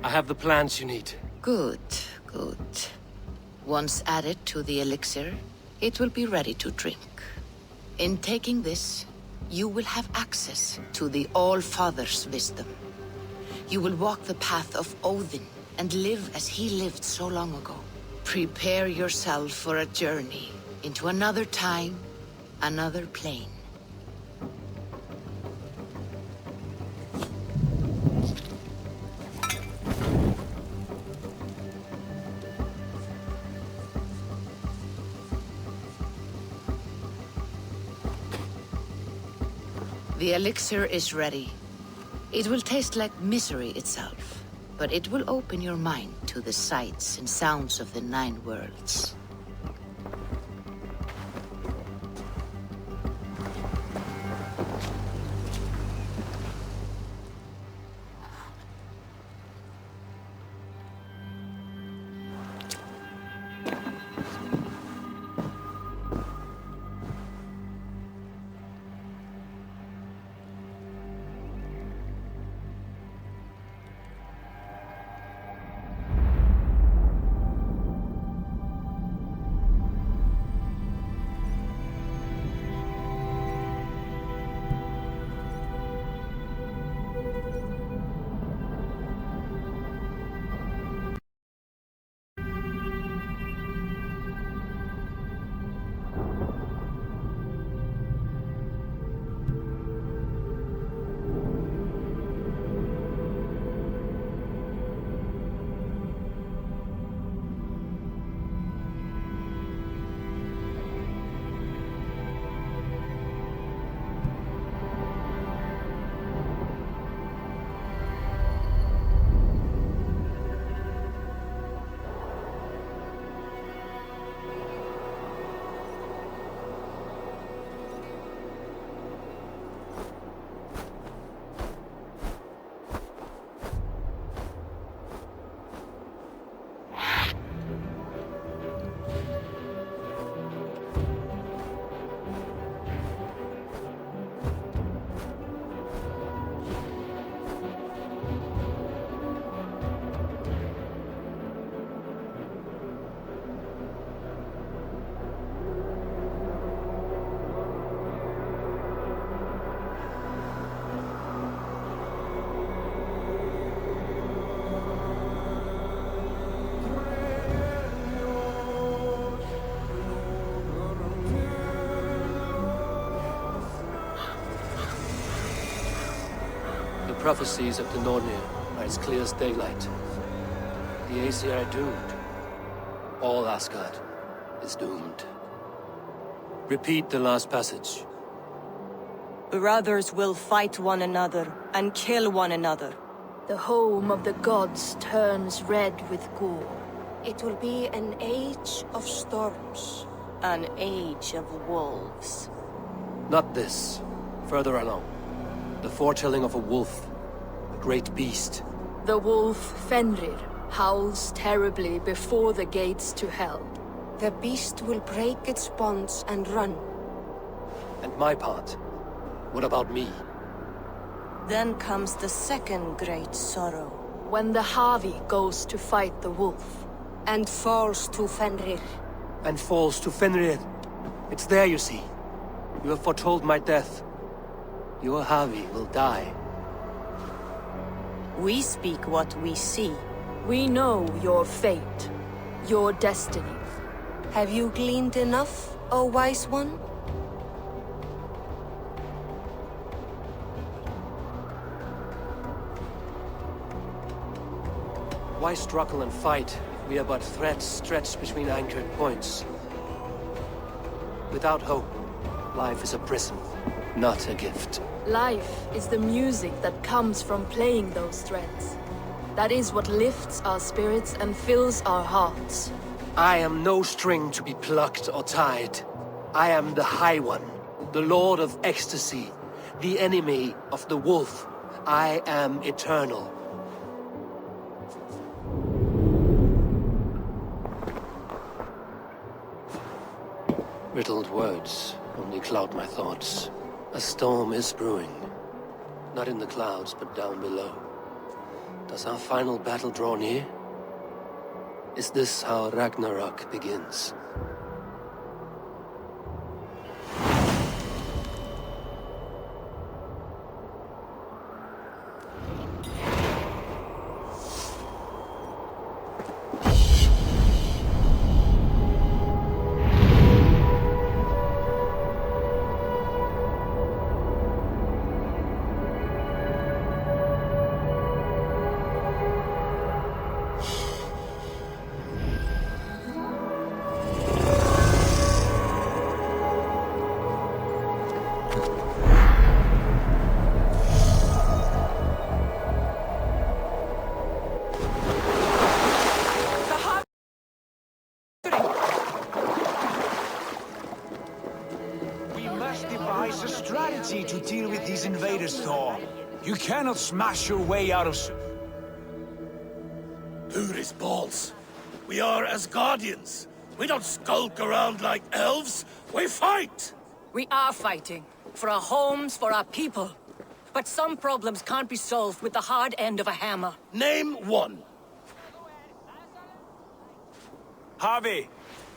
I have the plants you need. Good, good. Once added to the elixir, it will be ready to drink. In taking this, you will have access to the All-Father's wisdom. You will walk the path of Odin and live as he lived so long ago. Prepare yourself for a journey into another time, another plane. The elixir is ready. It will taste like misery itself, but it will open your mind to the sights and sounds of the 9 worlds. The prophecies of the Nornir are as clear as daylight. The Aesir are doomed. All Asgard is doomed. Repeat the last passage. Brothers will fight one another and kill one another. The home of the gods turns red with gore. It will be an age of storms. An age of wolves. Not this. Further along. The foretelling of a wolf. A great beast. The wolf Fenrir howls terribly before the gates to hell. The beast will break its bonds and run. And my part? What about me? Then comes the second great sorrow. When the Havi goes to fight the wolf. And falls to Fenrir. And falls to Fenrir. It's there, you see. You have foretold my death. Your Havi will die. We speak what we see. We know your fate, your destiny. Have you gleaned enough, O wise one? Why struggle and fight if we are but threads stretched between anchored points? Without hope, life is a prison, not a gift. Life is the music that comes from playing those threads. That is what lifts our spirits and fills our hearts. I am no string to be plucked or tied. I am the High One, the Lord of Ecstasy, the enemy of the wolf. I am eternal. Riddled words only cloud my thoughts. A storm is brewing. Not in the clouds, but down below. Does our final battle draw near? Is this how Ragnarok begins? devise a strategy to deal with these invaders, Thor. You cannot smash your way out of... Who's balls? We are Asgardians. We don't skulk around like elves. We fight! We are fighting. For our homes, for our people. But some problems can't be solved with the hard end of a hammer. Name one. Harvey,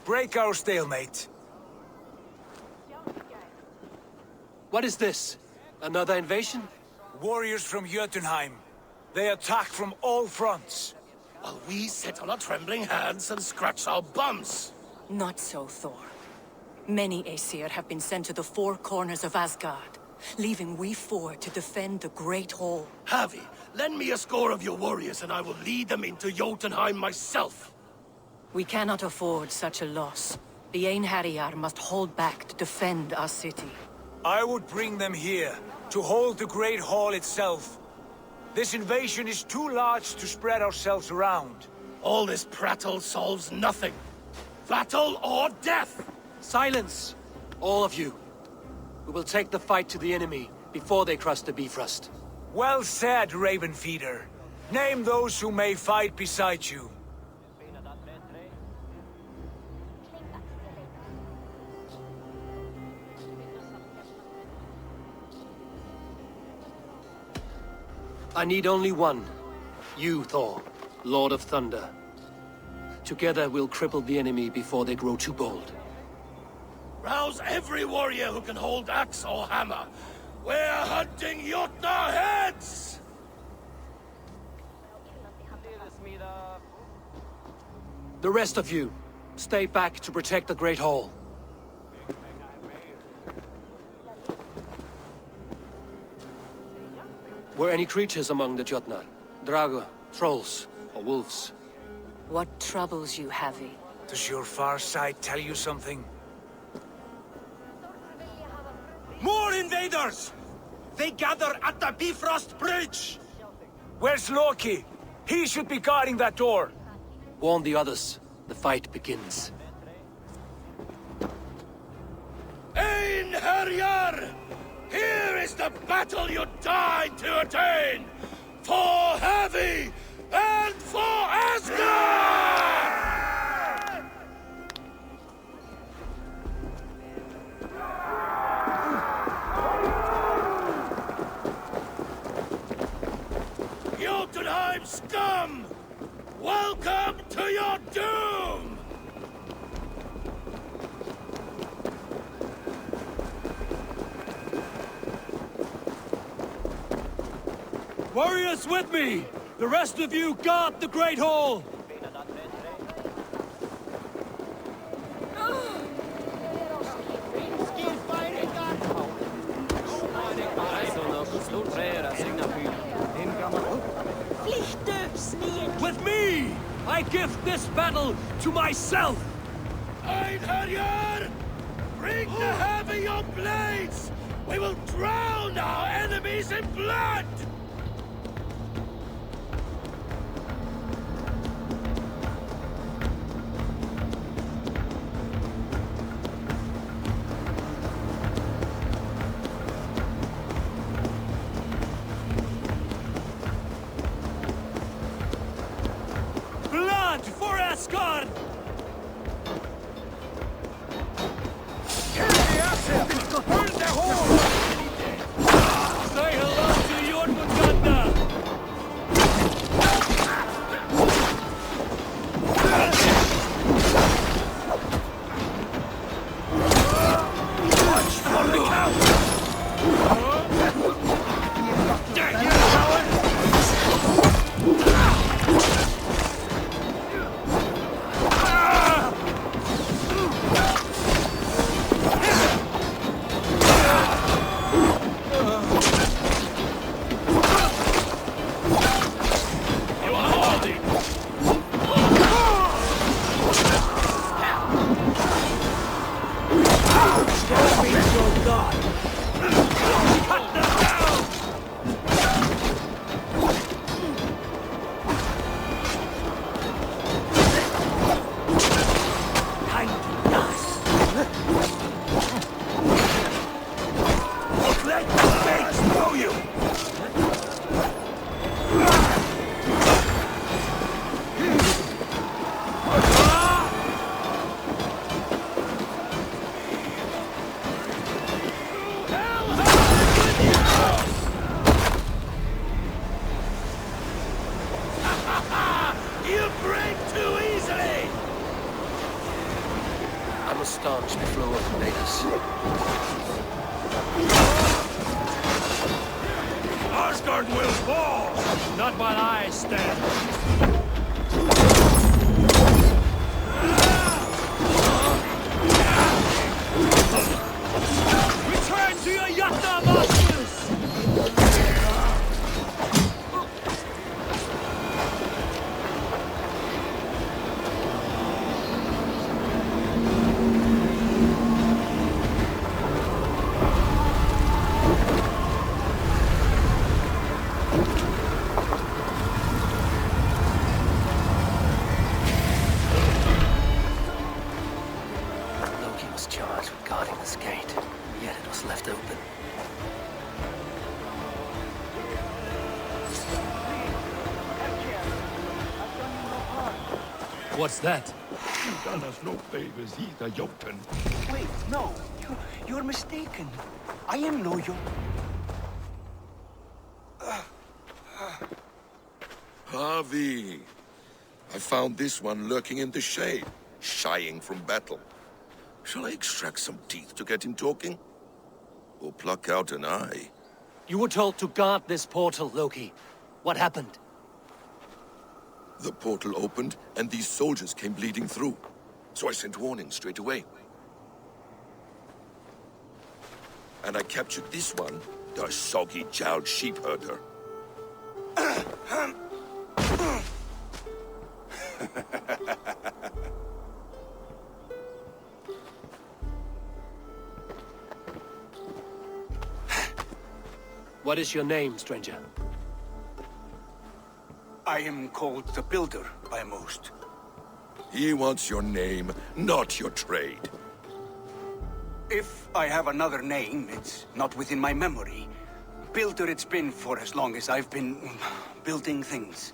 break our stalemate. What is this? Another invasion? Warriors from Jotunheim. They attack from all fronts. While we sit on our trembling hands and scratch our bums. Not so, Thor. Many Aesir have been sent to the four corners of Asgard, leaving we four to defend the Great Hall. Harvey, lend me a score of your warriors and I will lead them into Jotunheim myself. We cannot afford such a loss. The Einherjar must hold back to defend our city. I would bring them here, to hold the Great Hall itself. This invasion is too large to spread ourselves around. All this prattle solves nothing. Battle or death! Silence! All of you. We will take the fight to the enemy before they cross the Bifrost. Well said, Ravenfeeder. Name those who may fight beside you. I need only one. You, Thor, Lord of Thunder. Together we'll cripple the enemy before they grow too bold. Rouse every warrior who can hold axe or hammer. We're hunting Jotnar heads! The rest of you, stay back to protect the Great Hall. Were any creatures among the Jotnar? Drago, trolls, or wolves? What troubles you, Havi? Does your far side tell you something? More invaders! They gather at the Bifrost Bridge! Where's Loki? He should be guarding that door. Warn the others. The fight begins. Einherjar! Here is the battle you died to attain! For Havi and for Asgard! Jotunheim scum! Welcome to your doom! Warriors with me! The rest of you guard the Great Hall! With me! I give this battle to myself! Einherjar! Bring the heavy your blades! We will drown our enemies in blood! Blood for Asgard! Say hello to Jormung's staunch the flow of invaders. Asgard will fall! Not while I stand. Return to your Yatna masters! Loki was charged with guarding this gate, yet it was left open. What's that? You've done us no favors either, Jotun. Wait, no. You're mistaken. I am no Harvey! I found this one lurking in the shade, shying from battle. Shall I extract some teeth to get him talking? Or pluck out an eye? You were told to guard this portal, Loki. What happened? The portal opened, and these soldiers came bleeding through. So I sent warning straight away. And I captured this one, the soggy-jowled sheep herder. What is your name, stranger? I am called the Builder by most. He wants your name, not your trade. If I have another name, it's not within my memory. Builder it's been for as long as I've been building things.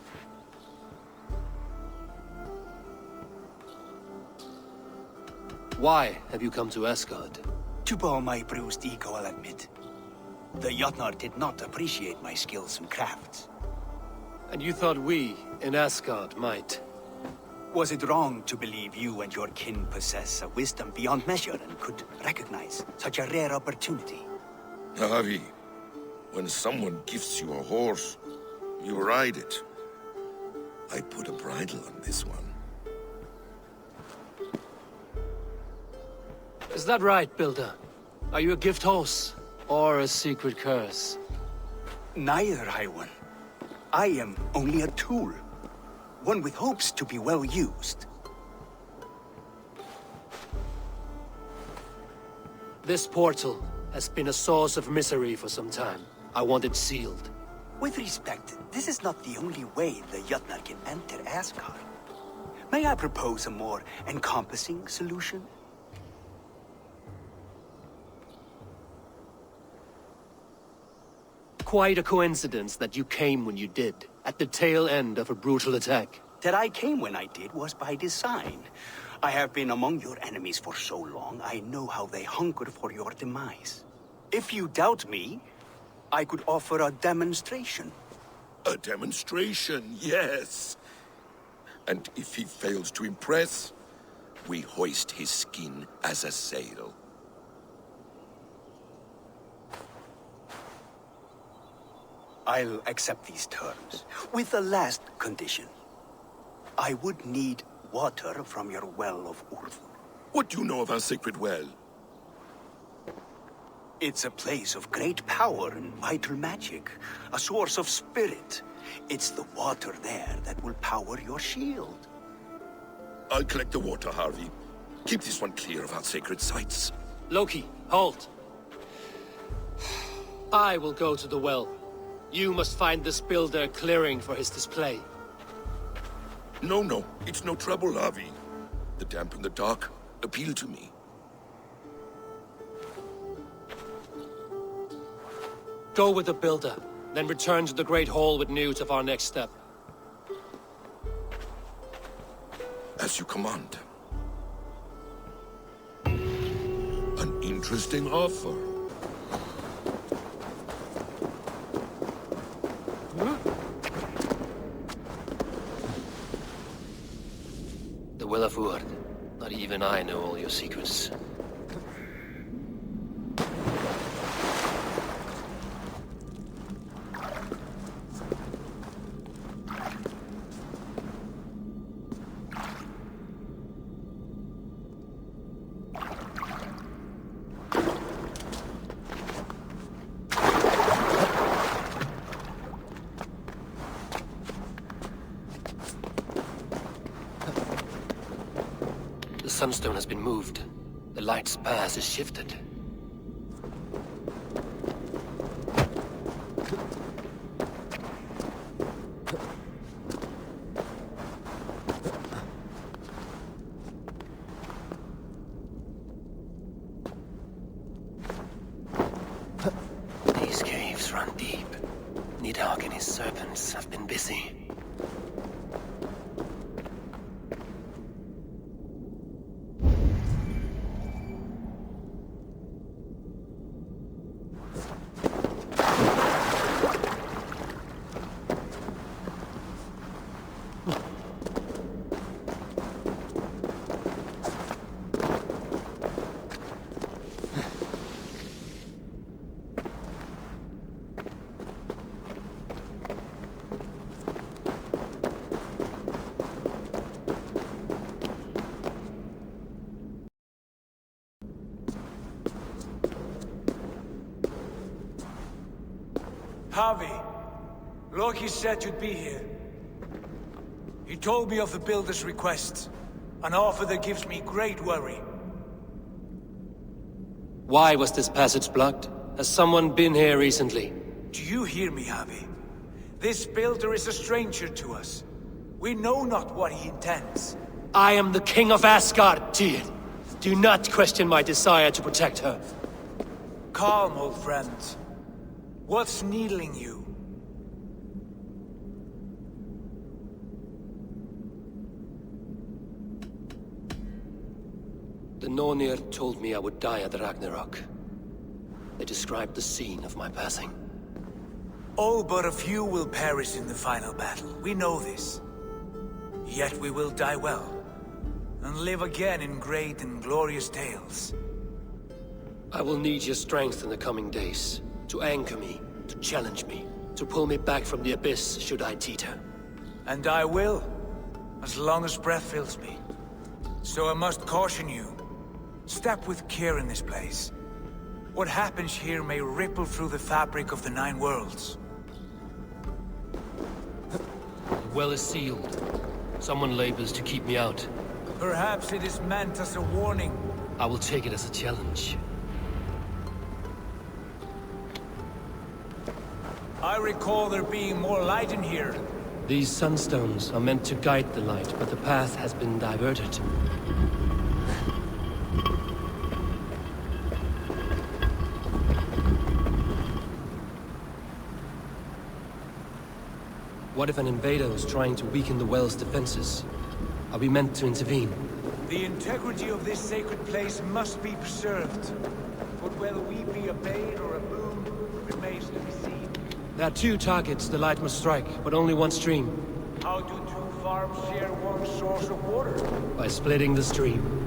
Why have you come to Asgard? To bow my bruised ego, I'll admit. The Jotnar did not appreciate my skills and crafts. And you thought we, in Asgard, might? Was it wrong to believe you and your kin possess a wisdom beyond measure and could recognize such a rare opportunity? Harvey, when someone gifts you a horse, you ride it. I put a bridle on this one. Is that right, Builder? Are you a gift horse? Or a secret curse? Neither, High One. I am only a tool. One with hopes to be well used. This portal has been a source of misery for some time. I want it sealed. With respect, this is not the only way the Jotnar can enter Asgard. May I propose a more encompassing solution? Quite a coincidence that you came when you did, at the tail end of a brutal attack. That I came when I did was by design. I have been among your enemies for so long, I know how they hunger for your demise. If you doubt me, I could offer a demonstration. A demonstration, yes. And if he fails to impress, we hoist his skin as a sail. I'll accept these terms, with the last condition. I would need water from your well of Urth. What do you know of our sacred well? It's a place of great power and vital magic, a source of spirit. It's the water there that will power your shield. I'll collect the water, Harvey. Keep this one clear of our sacred sites. Loki, halt! I will go to the well. You must find this builder clearing for his display. No, it's no trouble, Harvey. The damp and the dark appeal to me. Go with the builder, then return to the Great Hall with news of our next step. As you command. An interesting offer. The Will of Urd. Not even I know all your secrets. The sunstone has been moved. The light's path is shifted. These caves run deep. Nidhogg and his serpents have been busy. Harvey, Loki said you'd be here. He told me of the Builder's request, an offer that gives me great worry. Why was this passage blocked? Has someone been here recently? Do you hear me, Harvey? This Builder is a stranger to us. We know not what he intends. I am the King of Asgard, Tyr. Do not question my desire to protect her. Calm, old friend. What's needling you? The Nornir told me I would die at Ragnarok. They described the scene of my passing. All but a few will perish in the final battle. We know this. Yet we will die well, and live again in great and glorious tales. I will need your strength in the coming days. To anchor me, to challenge me, to pull me back from the abyss should I teeter. And I will, as long as breath fills me. So I must caution you. Step with care in this place. What happens here may ripple through the fabric of the Nine Worlds. The well is sealed. Someone labors to keep me out. Perhaps it is meant as a warning. I will take it as a challenge. I recall there being more light in here. These sunstones are meant to guide the light, but the path has been diverted. What if an invader is trying to weaken the well's defenses? Are we meant to intervene? The integrity of this sacred place must be preserved. But whether we be a bane or a boon remains to be seen. There are two targets the light must strike, but only one stream. How do two farms share one source of water? By splitting the stream.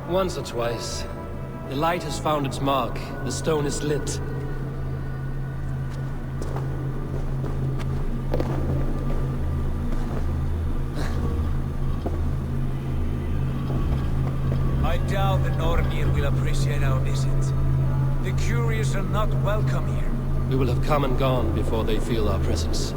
Once or twice. The light has found its mark. The stone is lit. I doubt the Nornir will appreciate our visit. The curious are not welcome here. We will have come and gone before they feel our presence.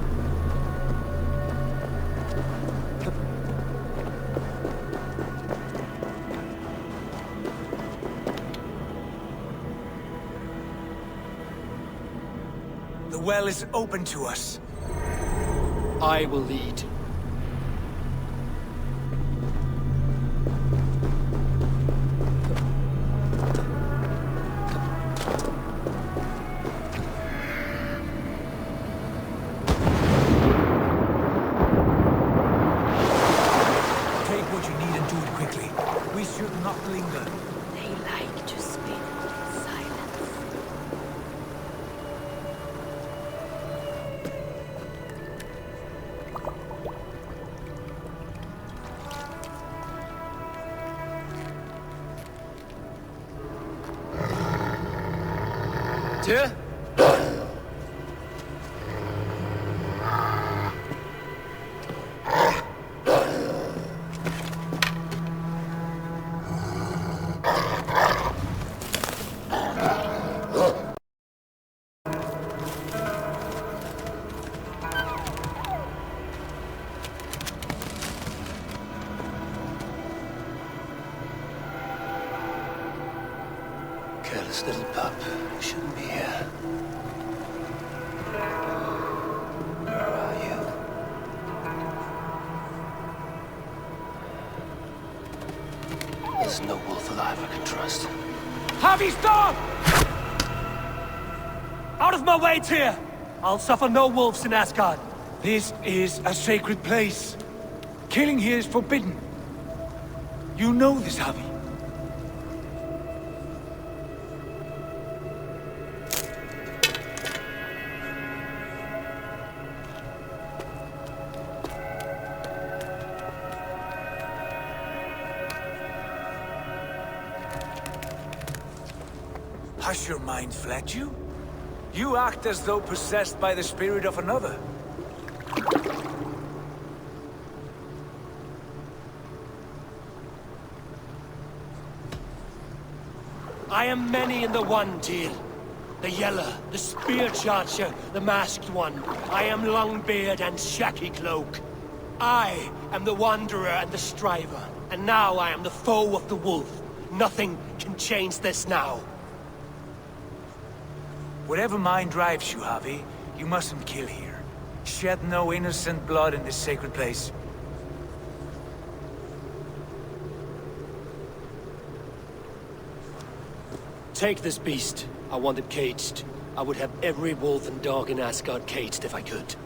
The well is open to us. I will lead. Tyr? Careless little pup. You shouldn't be here. Where are you? There's no wolf alive I can trust. Harvey, stop! Out of my way, Tyr! I'll suffer no wolves in Asgard. This is a sacred place. Killing here is forbidden. You know this, Harvey. Has your mind fled you? You act as though possessed by the spirit of another. I am many in the one, Tyr. The Yeller, the Spear Charger, the Masked One. I am Longbeard and Shaky Cloak. I am the Wanderer and the Striver. And now I am the foe of the Wolf. Nothing can change this now. Whatever mind drives you, Harvey, you mustn't kill here. Shed no innocent blood in this sacred place. Take this beast. I want it caged. I would have every wolf and dog in Asgard caged if I could.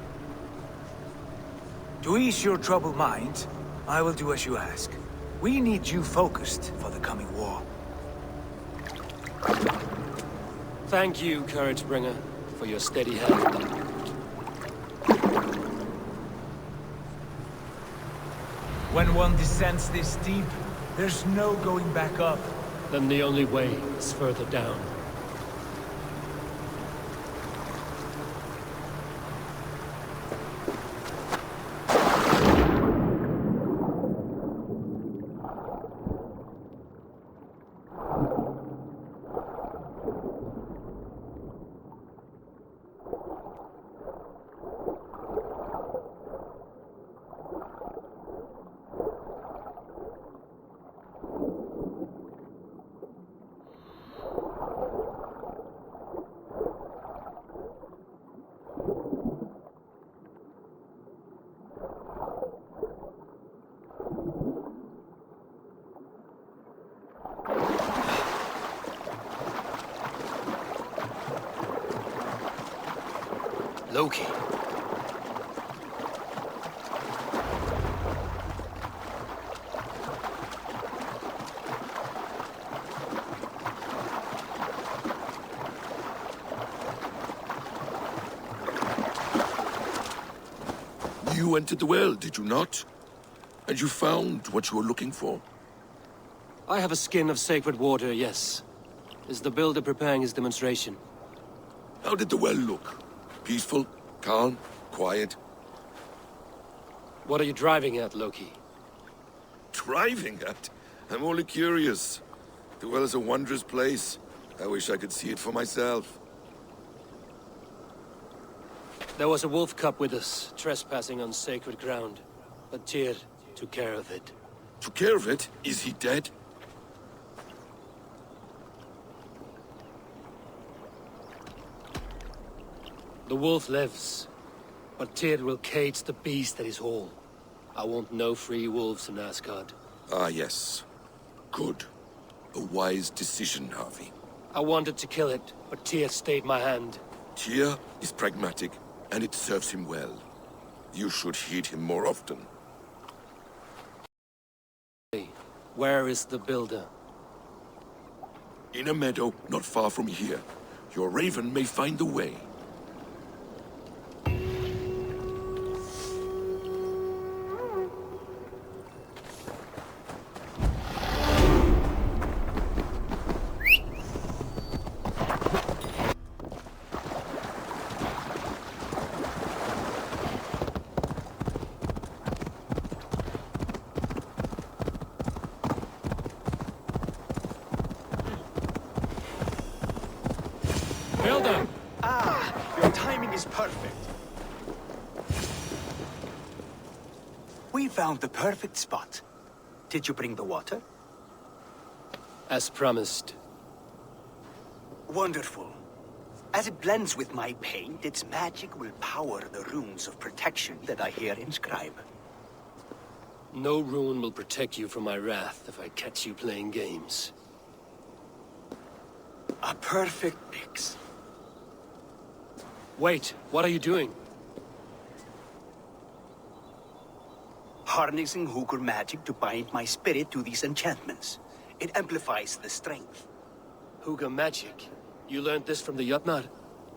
To ease your troubled mind, I will do as you ask. We need you focused for the coming war. Thank you, Couragebringer, for your steady hand. When one descends this deep, there's no going back up. Then the only way is further down. Loki. You entered the well, did you not? And you found what you were looking for? I have a skin of sacred water, yes. Is the builder preparing his demonstration? How did the well look? Peaceful? Calm? Quiet? What are you driving at, Loki? Driving at? I'm only curious. The well is a wondrous place. I wish I could see it for myself. There was a wolf cub with us, trespassing on sacred ground. But Tyr took care of it. Took care of it? Is he dead? The wolf lives, but Tyr will cage the beast at his hall. I want no free wolves in Asgard. Ah, yes. Good. A wise decision, Harvey. I wanted to kill it, but Tyr stayed my hand. Tyr is pragmatic, and it serves him well. You should heed him more often. Where is the builder? In a meadow not far from here. Your raven may find the way. Builder! Your timing is perfect. We found the perfect spot. Did you bring the water? As promised. Wonderful. As it blends with my paint, its magic will power the runes of protection that I here inscribe. No rune will protect you from my wrath if I catch you playing games. A perfect mix. Wait, what are you doing? Harnessing Hugr magic to bind my spirit to these enchantments. It amplifies the strength. Hugr magic? You learned this from the Jotnar?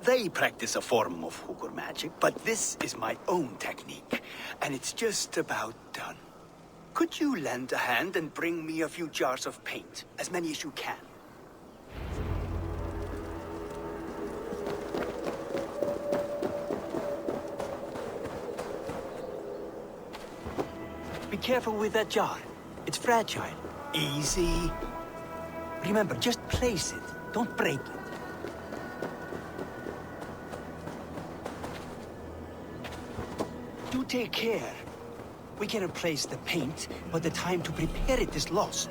They practice a form of Hugr magic, but this is my own technique, and it's just about done. Could you lend a hand and bring me a few jars of paint? As many as you can. Be careful with that jar. It's fragile. Easy. Remember, just place it. Don't break it. Do take care. We can replace the paint, but the time to prepare it is lost.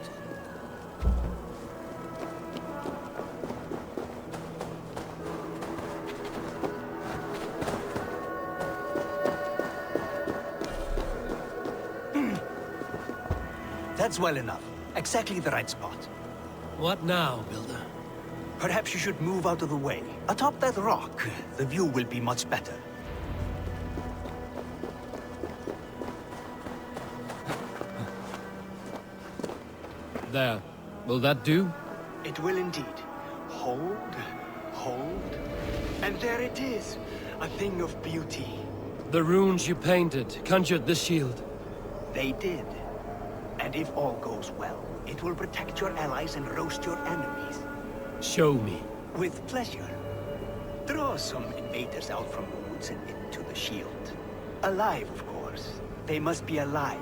That's well enough. Exactly the right spot. What now, Builder? Perhaps you should move out of the way. Atop that rock, the view will be much better. There. Will that do? It will indeed. Hold, hold, and there it is. A thing of beauty. The runes you painted conjured this shield. They did. And if all goes well, it will protect your allies and roast your enemies. Show me. With pleasure. Draw some invaders out from the woods and into the shield. Alive, of course. They must be alive.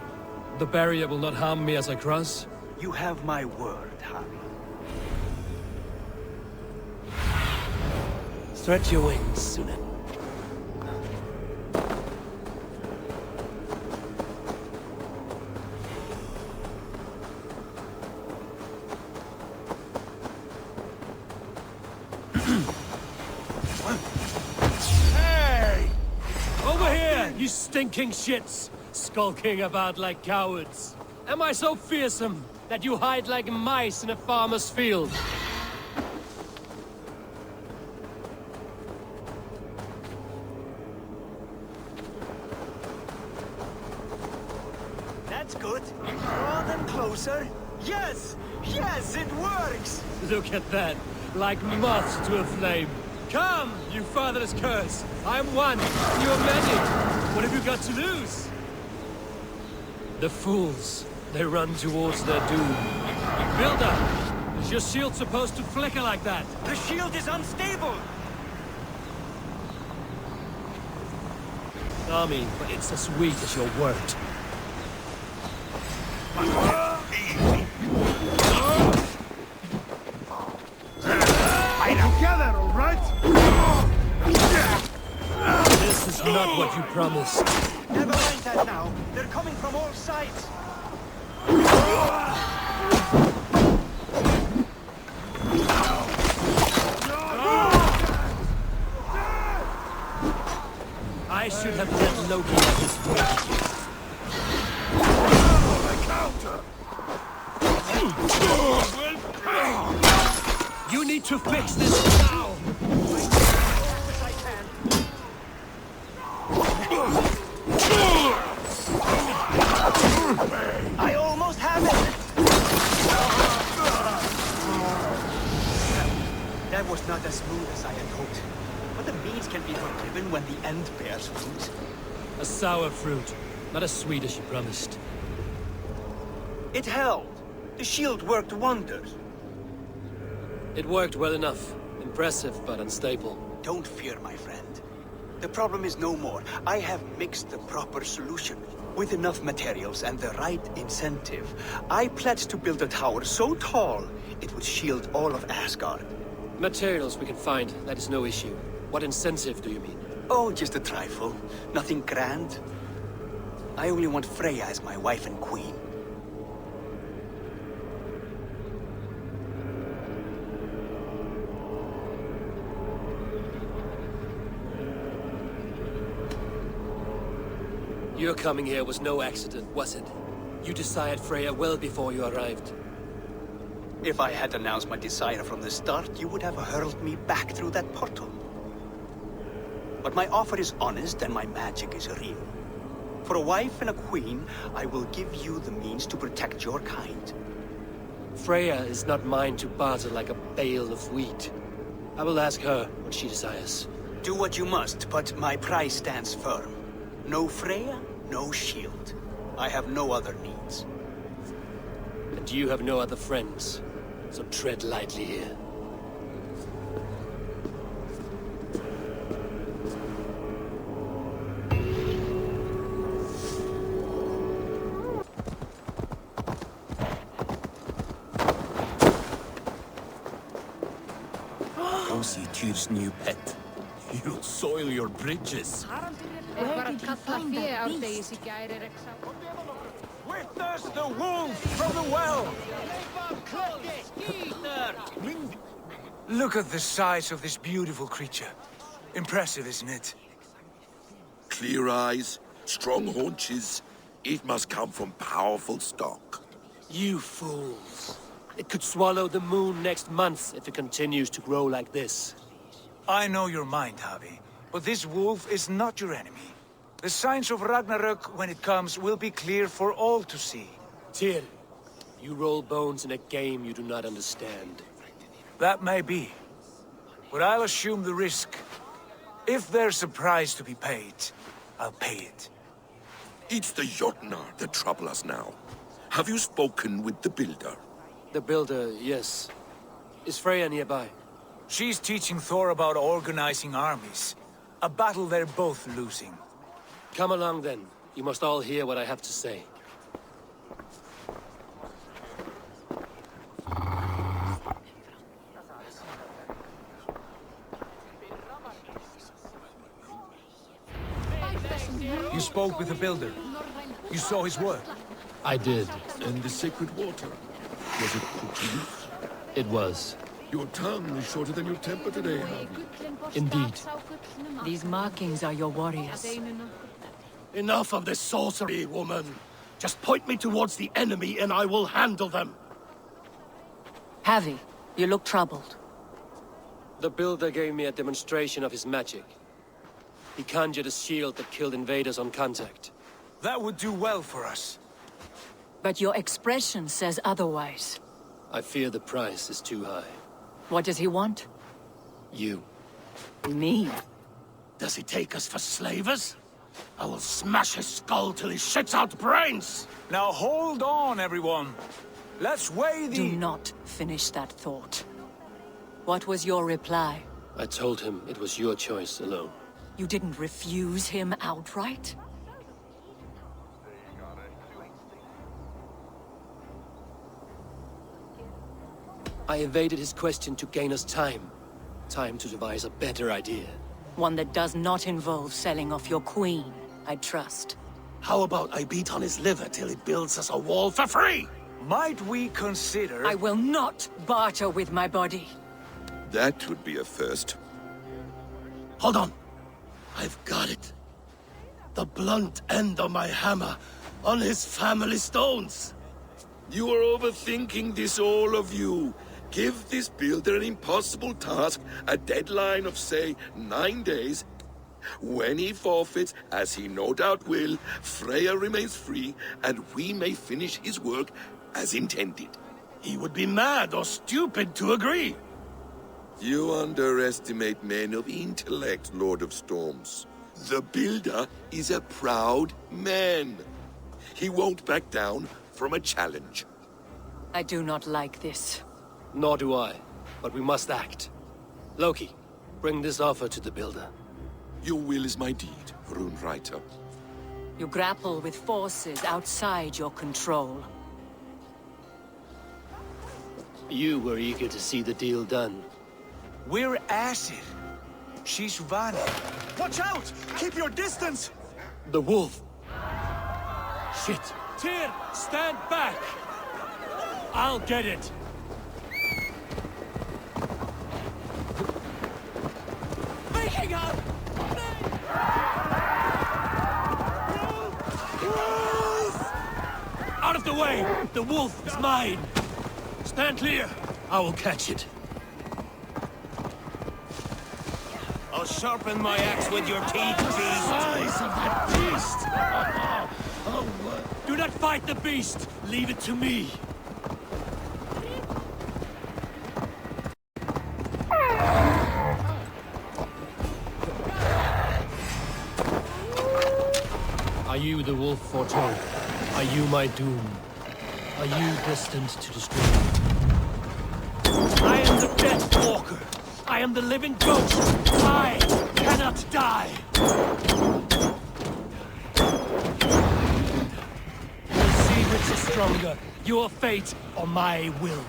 The barrier will not harm me as I cross? You have my word, Harry. Stretch your wings, Sunan. Hey! Over here, you stinking shits! Skulking about like cowards. Am I so fearsome that you hide like mice in a farmer's field? That's good. Draw them closer. Yes! Yes, it works! Look at that, like moths to a flame. Come, you fatherless curse! I'm one, you are many. What have you got to lose? The fools. They run towards their doom. Builder! Is your shield supposed to flicker like that? The shield is unstable! Army, but it's as weak as your word. Together, all right? This is not what you promised. Never mind that now. They're coming from all sides. I should have let Loki have his way. You need to fix this now! I almost have it! That was not as smooth as I had hoped. But the means can be forgiven when the end bears fruit. A sour fruit, not as sweet as you promised. It held. The shield worked wonders. It worked well enough. Impressive, but unstable. Don't fear, my friend. The problem is no more. I have mixed the proper solution. With enough materials and the right incentive, I pledge to build a tower so tall, it would shield all of Asgard. Materials we can find, that is no issue. What incentive do you mean? Oh, just a trifle. Nothing grand. I only want Freya as my wife and queen. Your coming here was no accident, was it? You desired Freya well before you arrived. If I had announced my desire from the start, you would have hurled me back through that portal. But my offer is honest and my magic is real. For a wife and a queen, I will give you the means to protect your kind. Freya is not mine to barter like a bale of wheat. I will ask her what she desires. Do what you must, but my price stands firm. No Freya, no shield. I have no other needs. And you have no other friends, so tread lightly here. Go see Tyr's new pet. You'll soil your bridges. Where did you find that beast? Witness the wolf from the well! Look at the size of this beautiful creature. Impressive, isn't it? Clear eyes, strong haunches. It must come from powerful stock. You fools. It could swallow the moon next month if it continues to grow like this. I know your mind, Javi, but this wolf is not your enemy. The signs of Ragnarök, when it comes, will be clear for all to see. Tyr, you roll bones in a game you do not understand. That may be, but I'll assume the risk. If there's a price to be paid, I'll pay it. It's the Jotnar that trouble us now. Have you spoken with the builder? The builder, yes. Is Freya nearby? She's teaching Thor about organizing armies. A battle they're both losing. Come along then. You must all hear what I have to say. You spoke with the builder. You saw his work. I did. And the sacred water? Was it put to use? It was. Your tongue is shorter than your temper today, Javi. Indeed. These markings are your warriors. Enough of this sorcery, woman. Just point me towards the enemy and I will handle them. Havi, you look troubled. The builder gave me a demonstration of his magic. He conjured a shield that killed invaders on contact. That would do well for us. But your expression says otherwise. I fear the price is too high. What does he want? You. Me? Does he take us for slavers? I will smash his skull till he shits out brains! Now hold on, everyone. Let's weigh the... Do not finish that thought. What was your reply? I told him it was your choice alone. You didn't refuse him outright? I evaded his question to gain us time. Time to devise a better idea. One that does not involve selling off your queen, I trust. How about I beat on his liver till he builds us a wall for free? Might we consider... I will not barter with my body. That would be a first. Hold on. I've got it. The blunt end of my hammer on his family stones. You are overthinking this, all of you. Give this builder an impossible task, a deadline of, say, 9 days. When he forfeits, as he no doubt will, Freya remains free, and we may finish his work as intended. He would be mad or stupid to agree. You underestimate men of intellect, Lord of Storms. The builder is a proud man. He won't back down from a challenge. I do not like this. Nor do I, but we must act. Loki, bring this offer to the builder. Your will is my deed, Rune Writer. You grapple with forces outside your control. You were eager to see the deal done. We're Aesir. She's Vani. Watch out! Keep your distance! The wolf! Shit! Tyr, stand back! I'll get it! Vikingar! Out of the way! The wolf is mine! Stand clear! I will catch it. I'll sharpen my axe with your teeth, beast! The size of that beast! Do not fight the beast! Leave it to me! Are you the wolf foretold? Are you my doom? Are you destined to destroy me? I am the Death Walker! I am the living ghost! I cannot die! We'll see which is stronger, your fate or my will.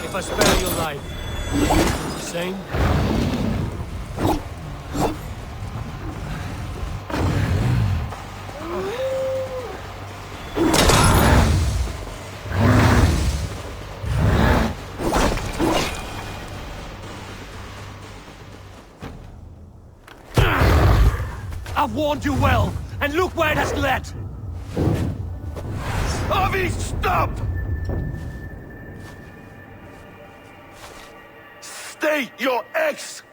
If I spare your life, the same? I've warned you well, and look where it has led! Avi, stop! State your ex!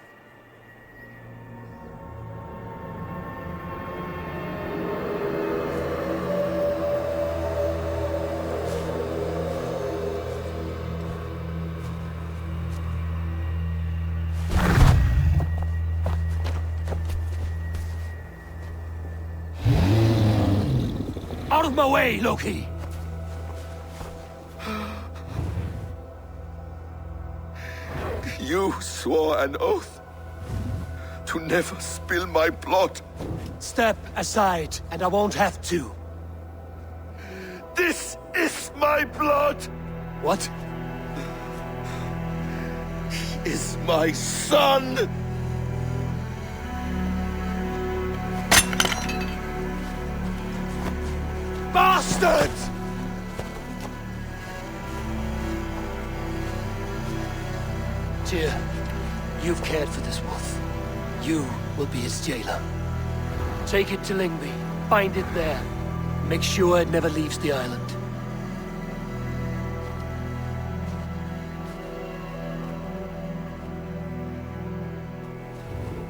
Out of my way, Loki! You swore an oath to never spill my blood. Step aside, and I won't have to. This is my blood! What? He is my son! Bastards! Tyr, you've cared for this wolf. You will be his jailer. Take it to Lingby. Find it there. Make sure it never leaves the island.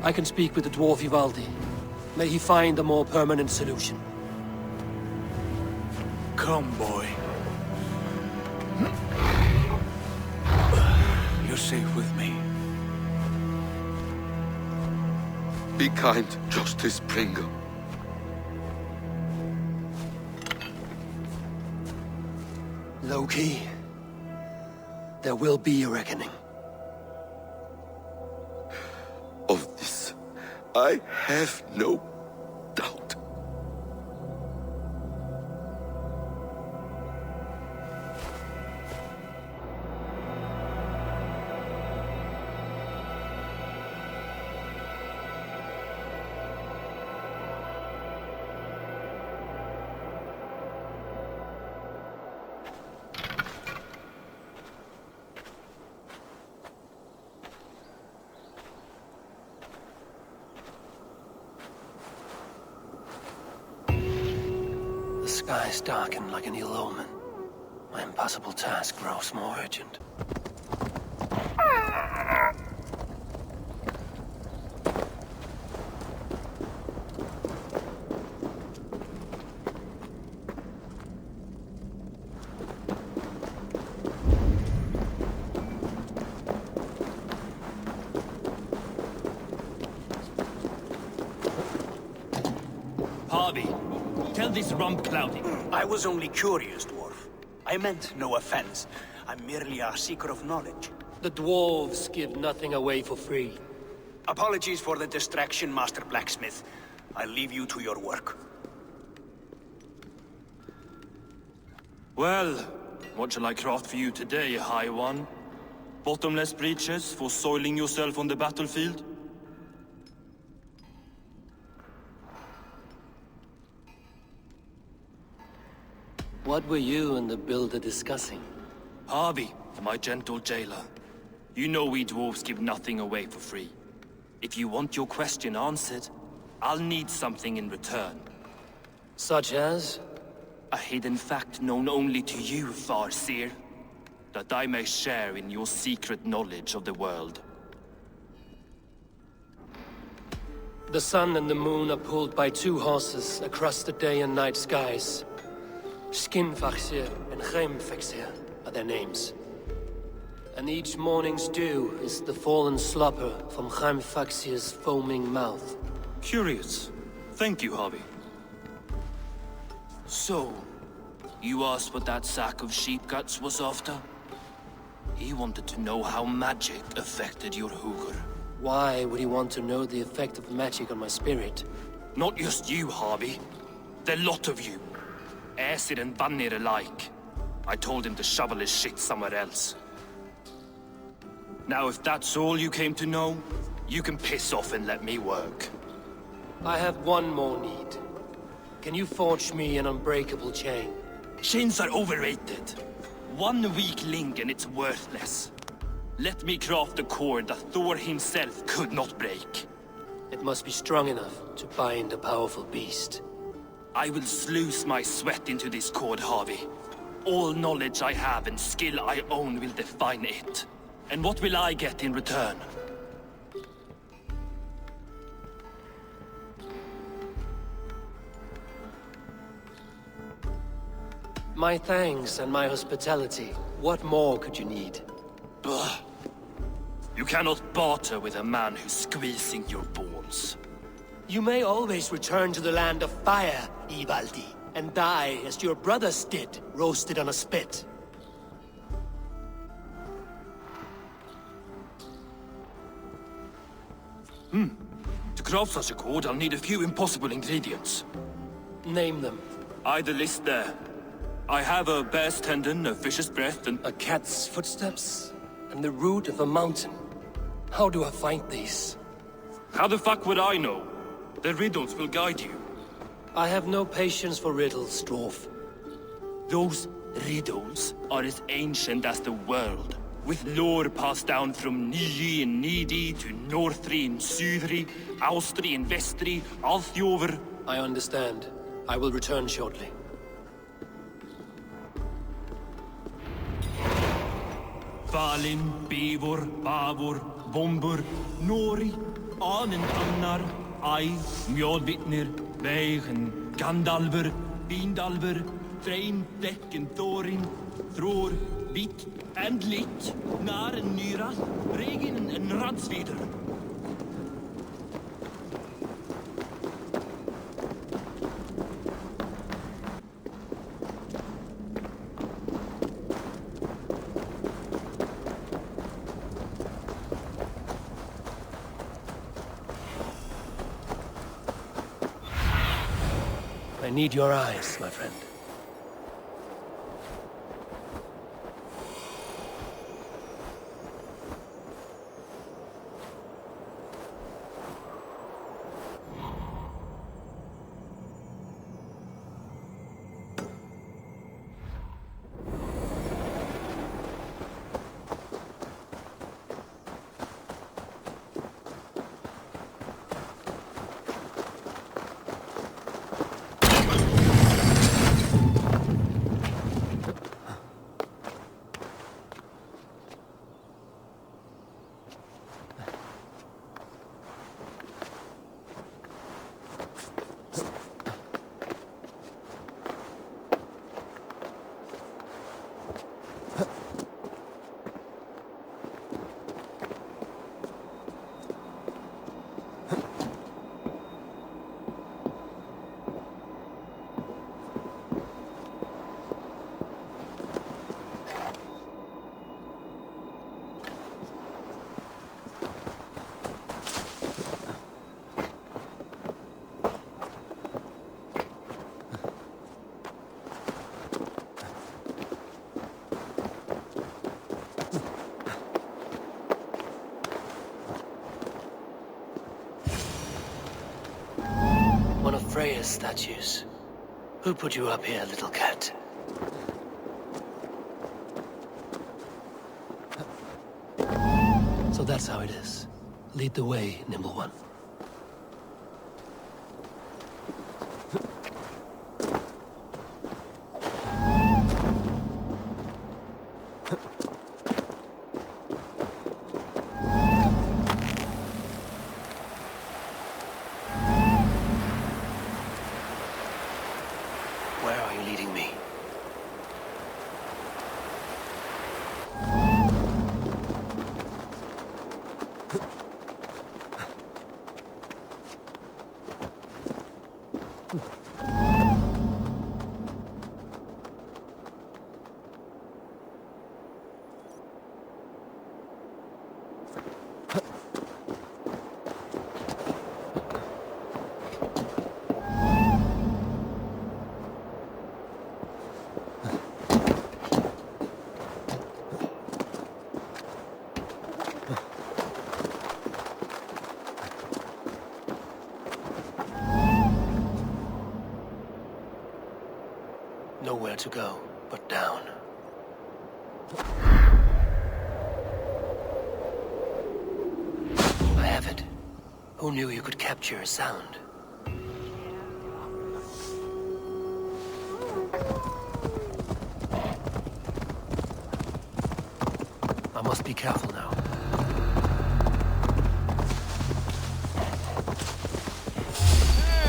I can speak with the dwarf Ivaldi. May he find a more permanent solution. Come, boy. You're safe with me. Be kind, Justice Bringer. Loki, there will be a reckoning. Of this, I have no doubt. The skies darken like an ill omen. My impossible task grows more urgent. Harvey, tell this rump cloudy. I was only curious, dwarf. I meant no offense. I'm merely a seeker of knowledge. The dwarves give nothing away for free. Apologies for the distraction, Master Blacksmith. I'll leave you to your work. Well, what shall I craft for you today, High One? Bottomless breeches for soiling yourself on the battlefield? What were you and the builder discussing? Harvey, my gentle jailer. You know we dwarves give nothing away for free. If you want your question answered, I'll need something in return. Such as? A hidden fact known only to you, Farseer. That I may share in your secret knowledge of the world. The sun and the moon are pulled by two horses across the day and night skies. Skinfaxir and Heimfaxir are their names. And each morning's dew is the fallen slobber from Heimfaxir's foaming mouth. Curious. Thank you, Harvey. So, you asked what that sack of sheep guts was after? He wanted to know how magic affected your Hugr. Why would he want to know the effect of magic on my spirit? Not just you, Harvey. The lot of you. Aesir and Vanir alike. I told him to shovel his shit somewhere else. Now, if that's all you came to know, you can piss off and let me work. I have one more need. Can you forge me an unbreakable chain? Chains are overrated. One weak link and it's worthless. Let me craft a cord that Thor himself could not break. It must be strong enough to bind a powerful beast. I will sluice my sweat into this cord, Harvey. All knowledge I have and skill I own will define it. And what will I get in return? My thanks and my hospitality. What more could you need? Ugh. You cannot barter with a man who's squeezing your balls. You may always return to the land of fire, Ivaldi, and die as your brothers did, roasted on a spit. To craft such a cord, I'll need a few impossible ingredients. Name them. The list there. I have a bear's tendon, a fish's breath, and... A cat's footsteps, and the root of a mountain. How do I find these? How the fuck would I know? The riddles will guide you. I have no patience for riddles, dwarf. Those riddles are as ancient as the world, with lore passed down from Niji and Nidi to Northri and Sudri, Austri and Vestri, Althjover. I understand. I will return shortly. Valin, Beivor, Bavor, Bombur, Nori, Anen Annar, Ai, Mjolvitnir, Veigen, Gandalfur, Bindalfur, Threin, Dekken, Thorin, Thror, Vik, and Lich, Nar and Nyra, Regin and Radsvider. I need your eyes, my friend. One of Freya's statues. Who put you up here, little cat? So that's how it is. Lead the way, nimble one. Where are you leading me? Nowhere to go but down. I have it. Who knew you could capture a sound? I must be careful now.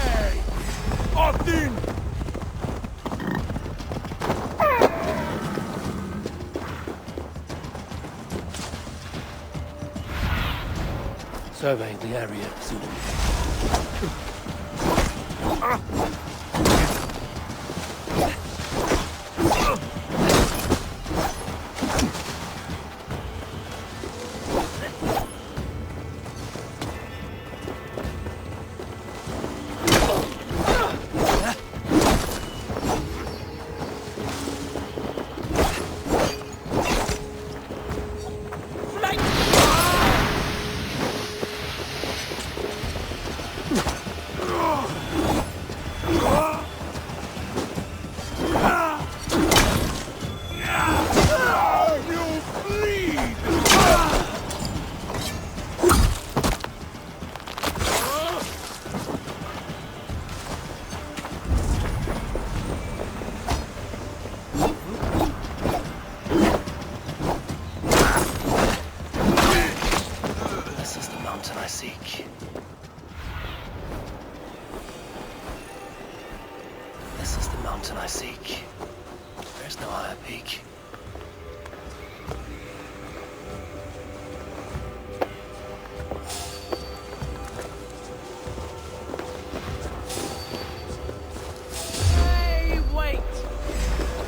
Hey! Odin! Surveying the area suitably. seek. This is the mountain I seek. There's no higher peak. Hey, wait!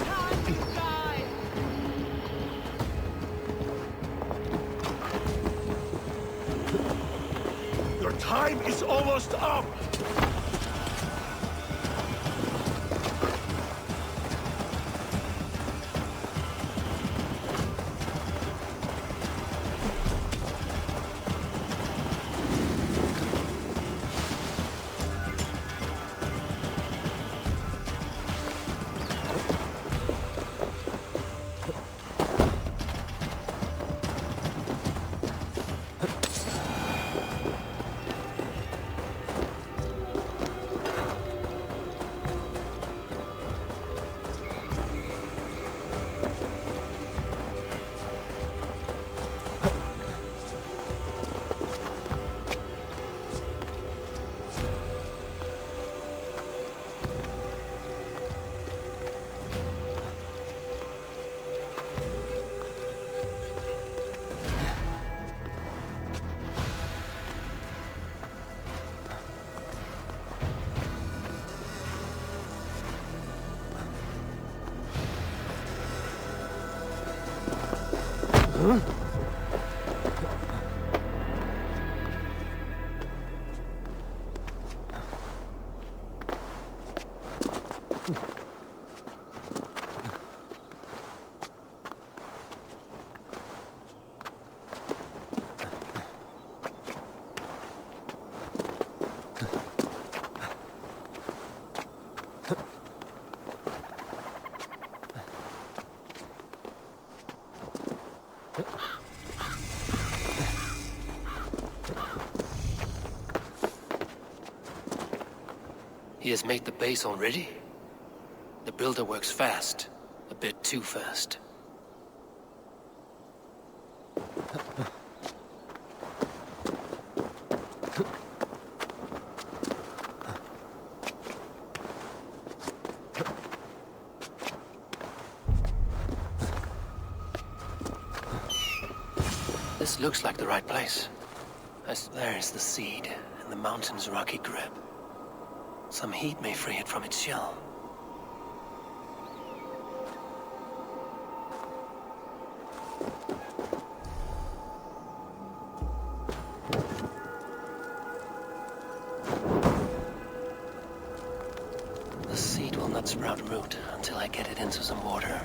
Can't you die? Your time is almost up! He has made the base already? The builder works fast. A bit too fast. This looks like the right place. There's the seed and the mountain's rocky grip. Some heat may free it from its shell. The seed will not sprout root until I get it into some water.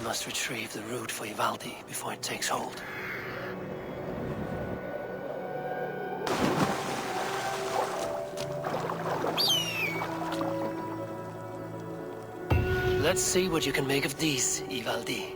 I must retrieve the root for Ivaldi before it takes hold. Let's see what you can make of these, Ivaldi.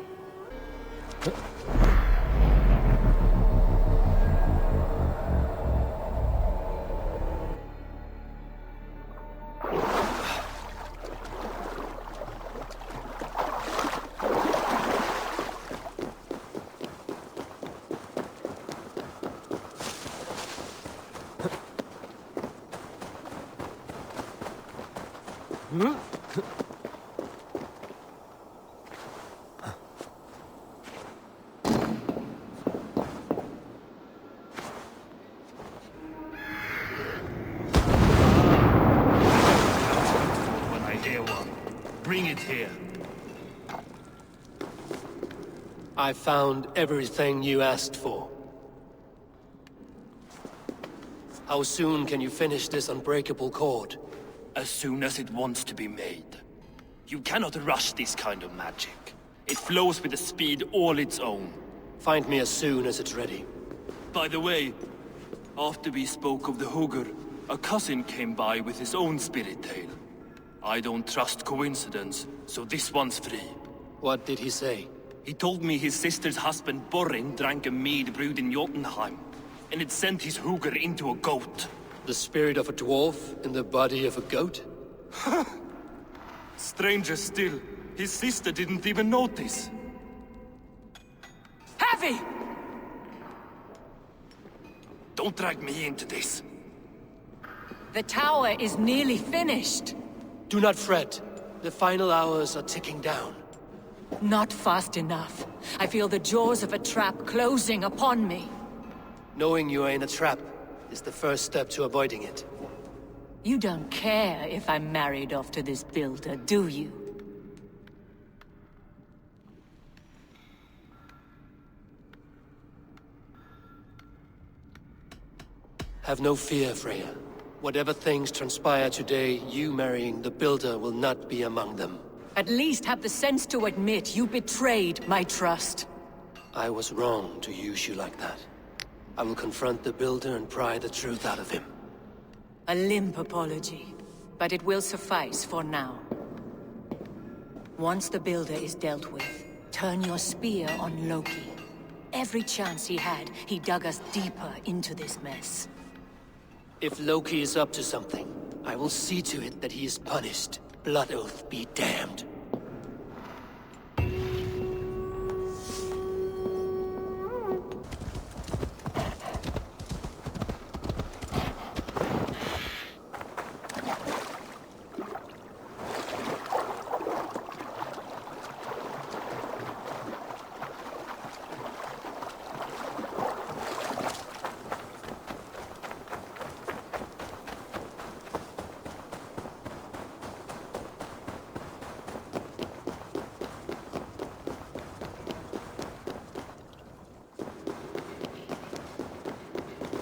Bring it here. I found everything you asked for. How soon can you finish this unbreakable cord? As soon as it wants to be made. You cannot rush this kind of magic. It flows with a speed all its own. Find me as soon as it's ready. By the way, after we spoke of the Hugr, a cousin came by with his own spirit tale. I don't trust coincidence, so this one's free. What did he say? He told me his sister's husband Borin drank a mead brewed in Jotunheim, and it sent his Hugr into a goat. The spirit of a dwarf in the body of a goat? Stranger still, his sister didn't even notice. Heavy! Don't drag me into this. The tower is nearly finished. Do not fret. The final hours are ticking down. Not fast enough. I feel the jaws of a trap closing upon me. Knowing you are in a trap is the first step to avoiding it. You don't care if I'm married off to this builder, do you? Have no fear, Freya. Whatever things transpire today, you marrying the builder will not be among them. At least have the sense to admit you betrayed my trust. I was wrong to use you like that. I will confront the builder and pry the truth out of him. A limp apology, but it will suffice for now. Once the builder is dealt with, turn your spear on Loki. Every chance he had, he dug us deeper into this mess. If Loki is up to something, I will see to it that he is punished. Blood Oath be damned.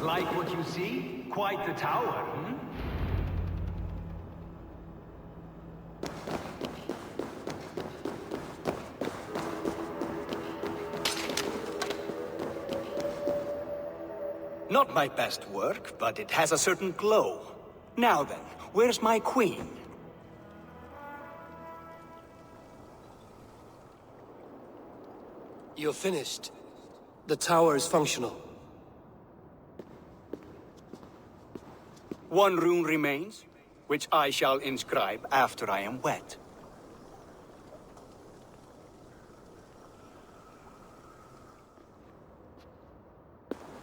Like what you see? Quite the tower, hmm? Not my best work, but it has a certain glow. Now then, where's my queen? You're finished. The tower is functional. One rune remains, which I shall inscribe after I am wet.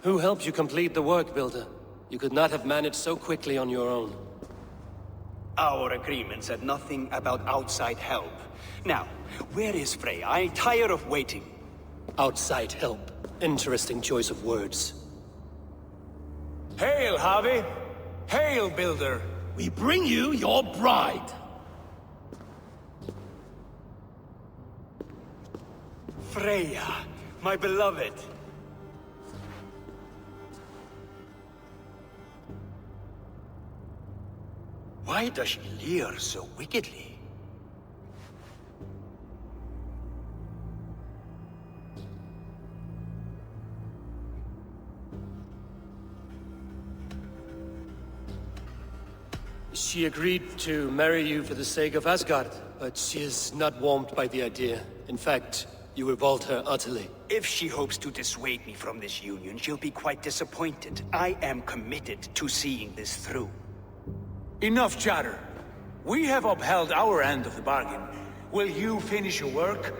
Who helped you complete the work, Builder? You could not have managed so quickly on your own. Our agreement said nothing about outside help. Now, where is Frey? I'm tired of waiting. Outside help. Interesting choice of words. Hail, Harvey! Hail, Builder! We bring you your bride! Freya, my beloved. Why does she leer so wickedly? She agreed to marry you for the sake of Asgard. but she is not warmed by the idea. In fact, you revolt her utterly. If she hopes to dissuade me from this union, she'll be quite disappointed. I am committed to seeing this through. Enough chatter. We have upheld our end of the bargain. Will you finish your work?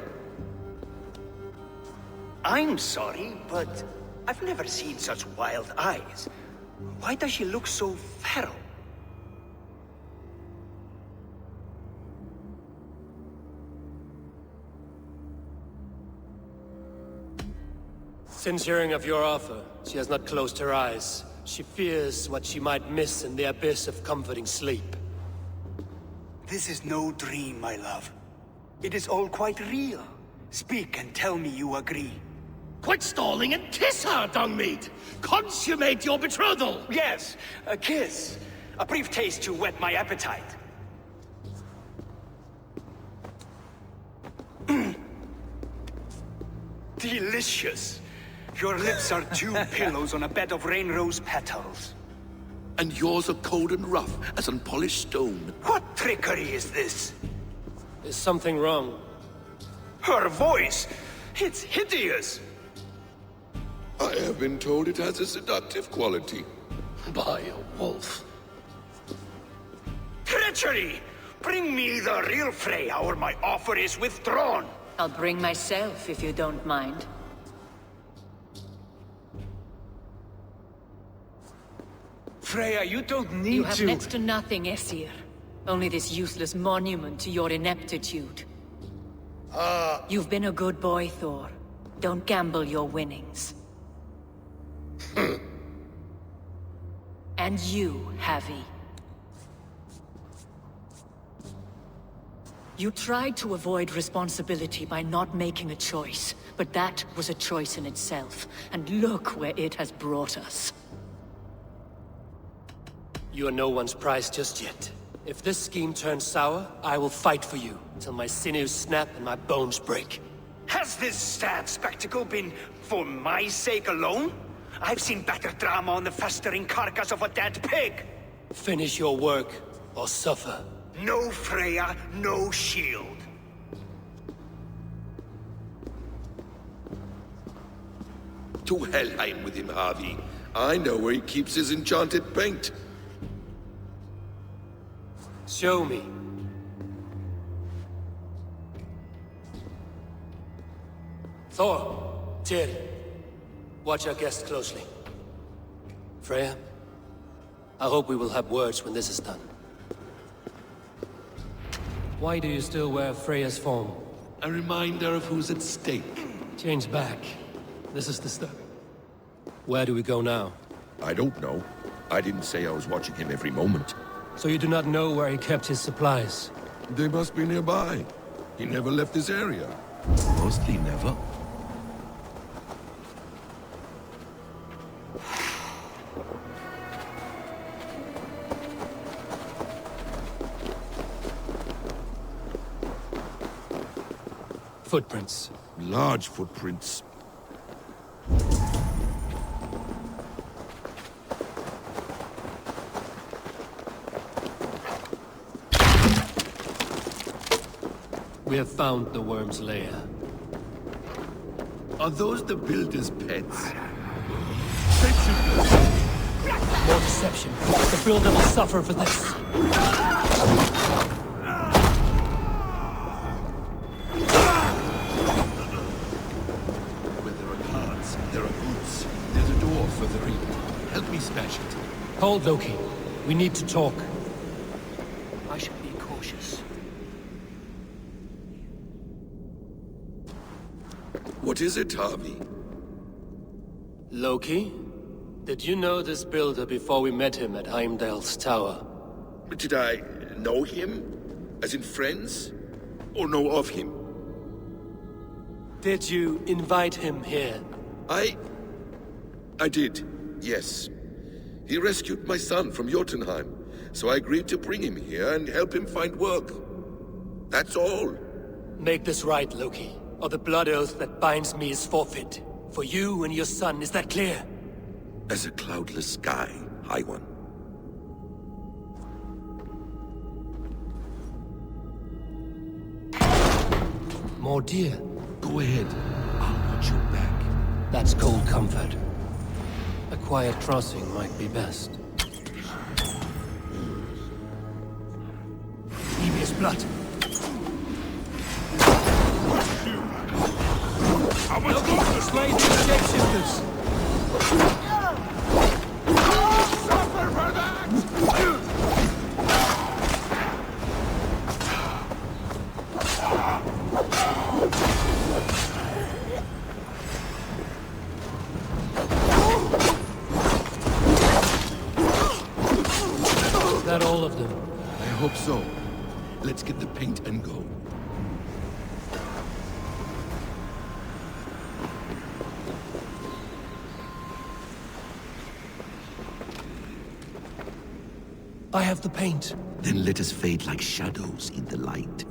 I'm sorry, but I've never seen such wild eyes. Why does she look so feral? Since hearing of your offer, she has not closed her eyes. She fears what she might miss in the abyss of comforting sleep. This is no dream, my love. It is all quite real. Speak and tell me you agree. Quit stalling and kiss her, Dungmeat! Consummate your betrothal! Yes, a kiss. A brief taste to whet my appetite. Delicious. Your lips are two pillows on a bed of rain rose petals. And yours are cold and rough as unpolished stone. What trickery is this? Is something wrong? Her voice! It's hideous! I have been told it has a seductive quality. By a wolf. Treachery! Bring me the real Freya or my offer is withdrawn! I'll bring myself if you don't mind. Freya, you don't need to... You have next to nothing, Aesir. Only this useless monument to your ineptitude. You've been a good boy, Thor. Don't gamble your winnings. And you, Havi. You tried to avoid responsibility by not making a choice, but that was a choice in itself, and look where it has brought us. You are no one's prize just yet. If this scheme turns sour, I will fight for you, till my sinews snap and my bones break. Has this sad spectacle been for my sake alone? I've seen better drama on the festering carcass of a dead pig! Finish your work, or suffer. No Freya, no shield. To Helheim with him, Harvey. I know where he keeps his enchanted paint. Show me. Thor, Tyr, watch our guest closely. Freya, I hope we will have words when this is done. Why do you still wear Freya's form? A reminder of who's at stake. Change back. This is disturbing. Where do we go now? I don't know. I didn't say I was watching him every moment. So you do not know where he kept his supplies? They must be nearby. He never left this area. Mostly never. Footprints. Large footprints. We have found the worm's lair. Are those the builder's pets? More deception. The builder will suffer for this. Where there are cards, there are boots. There's a door further in. Help me smash it. Hold, Loki. We need to talk. I should be cautious. What is it, Harvey? Loki? Did you know this builder before we met him at Heimdall's tower? Did I know him? As in friends? Or know of him? Did you invite him here? I did, yes. He rescued my son from Jotunheim, so I agreed to bring him here and help him find work. That's all. Make this right, Loki, or the blood oath that binds me is forfeit. For you and your son, is that clear? As a cloudless sky, High One. More deer. Go ahead. I'll watch your back. That's cold comfort. A quiet crossing might be best. Evious blood. No need to slay these shapeshifters. Suffer for that! Is that all of them? I hope so. Let's get the paint and go. I have the paint. Then let us fade like shadows in the light.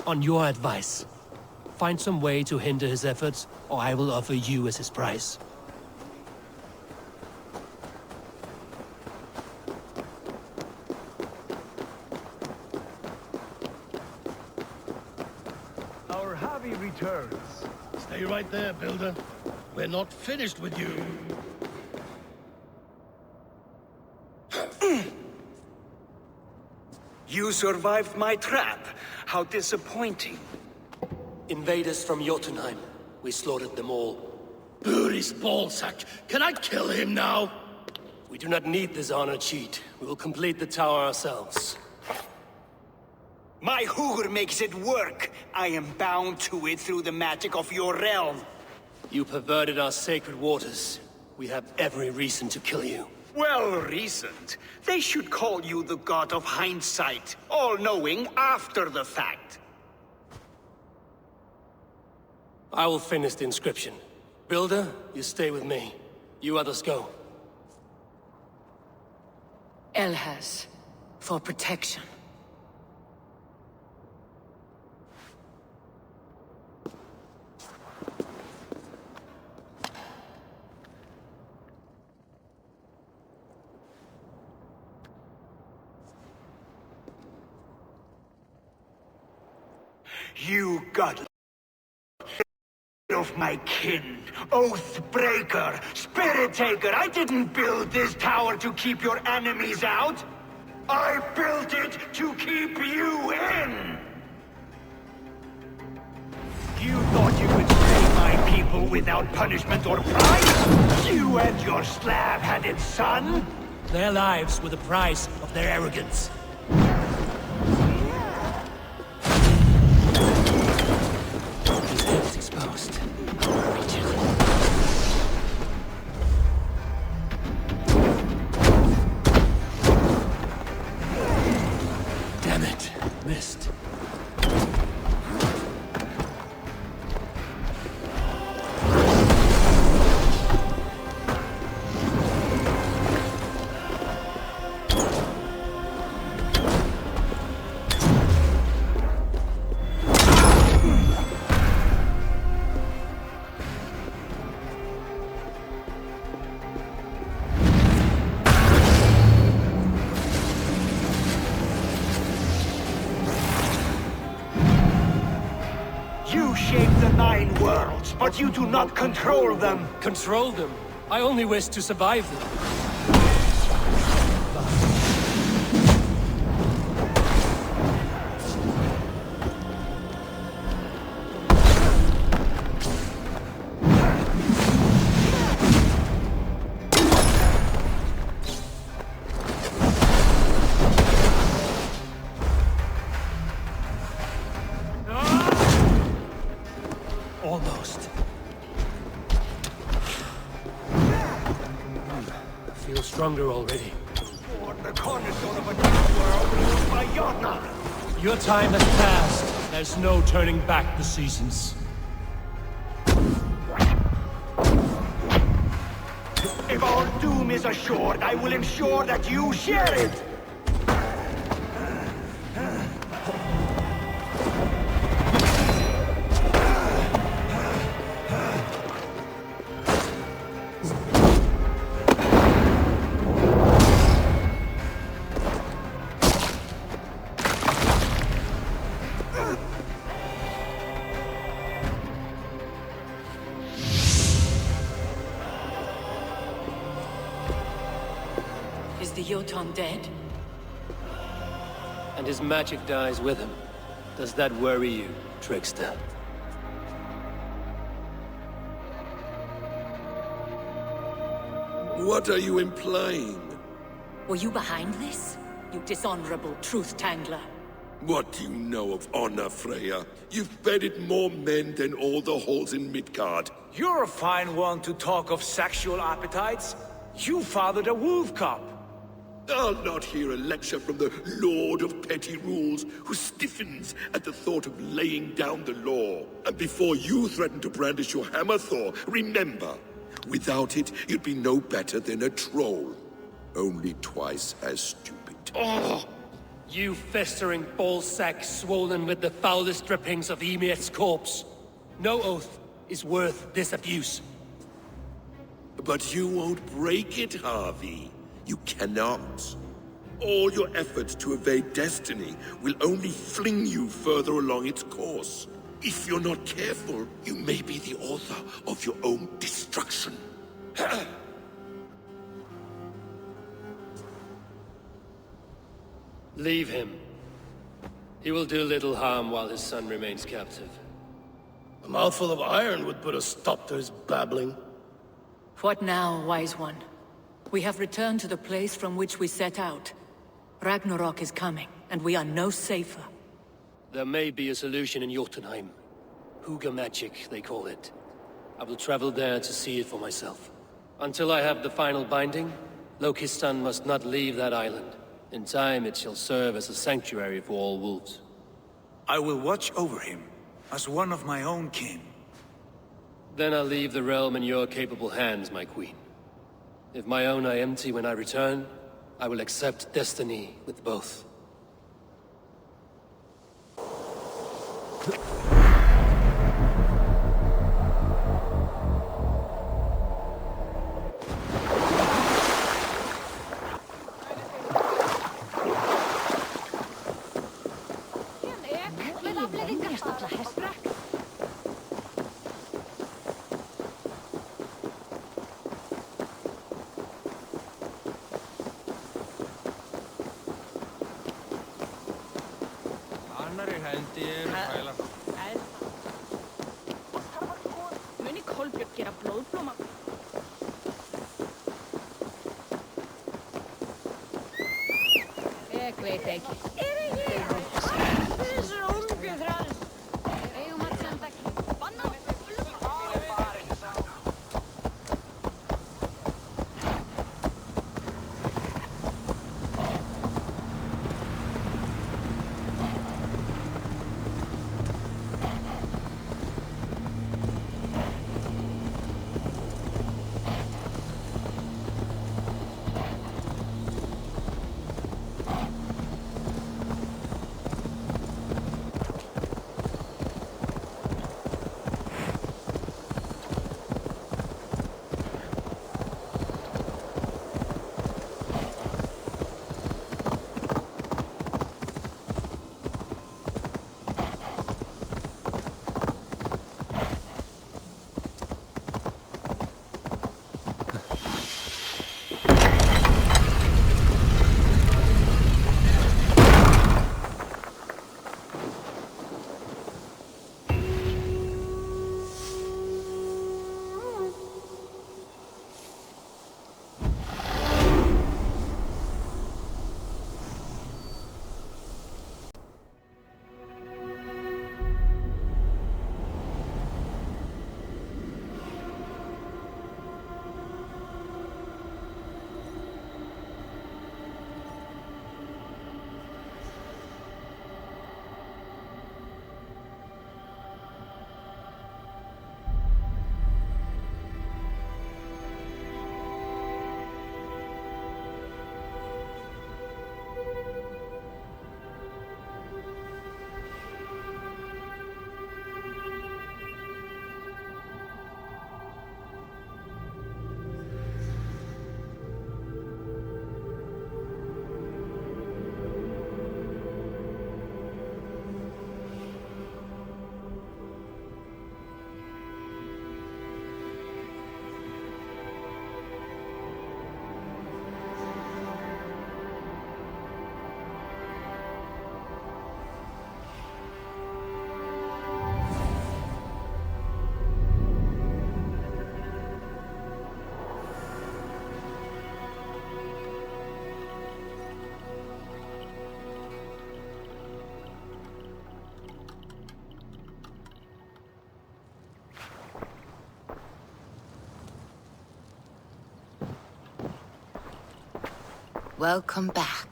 On your advice, find some way to hinder his efforts, or I will offer you as his price. Our Javi returns. Stay right there, Builder. We're not finished with you. You survived my trap. How disappointing. Invaders from Jotunheim. We slaughtered them all. Buri's ballsack! Can I kill him now? We do not need this honor cheat. We will complete the tower ourselves. My Hugr makes it work. I am bound to it through the magic of your realm. You perverted our sacred waters. We have every reason to kill you. Well reasoned. They should call you the god of hindsight, all-knowing after the fact. I will finish the inscription. Builder, you stay with me. You others go. Elhas, for protection. You god of my kin, oath breaker, spirit taker. I didn't build this tower to keep your enemies out. I built it to keep you in. You thought you could slay my people without punishment or price? You and your slab-headed son? Their lives were the price of their arrogance. His head's exposed. Reach it. Damn it. Missed. You shape the 9 worlds, but you do not control them. Control them? I only wish to survive them. Almost. Feel stronger already. For the cornerstone of a new world ruled by Jotnar. Your time has passed. There's no turning back the seasons. If our doom is assured, I will ensure that you share it! Is the Jotun dead? And his magic dies with him. Does that worry you, trickster? What are you implying? Were you behind this? You dishonorable truth-tangler. What do you know of honor, Freya? You've bedded more men than all the halls in Midgard. You're a fine one to talk of sexual appetites. You fathered a wolf cub. I'll not hear a lecture from the Lord of Petty Rules, who stiffens at the thought of laying down the law. And before you threaten to brandish your hammer, Thor, remember, without it, you'd be no better than a troll. Only twice as stupid. Oh! You festering ballsack swollen with the foulest drippings of Ymir's corpse. No oath is worth this abuse. But you won't break it, Harvey. You cannot. All your efforts to evade destiny will only fling you further along its course. If you're not careful, you may be the author of your own destruction. Leave him. He will do little harm while his son remains captive. A mouthful of iron would put a stop to his babbling. What now, wise one? We have returned to the place from which we set out. Ragnarok is coming, and we are no safer. There may be a solution in Jotunheim. Hugger magic, they call it. I will travel there to see it for myself. Until I have the final binding, Loki's son must not leave that island. In time, it shall serve as a sanctuary for all wolves. I will watch over him, as one of my own kin. Then I'll leave the realm in your capable hands, my queen. If my own are empty when I return, I will accept destiny with both. Welcome back.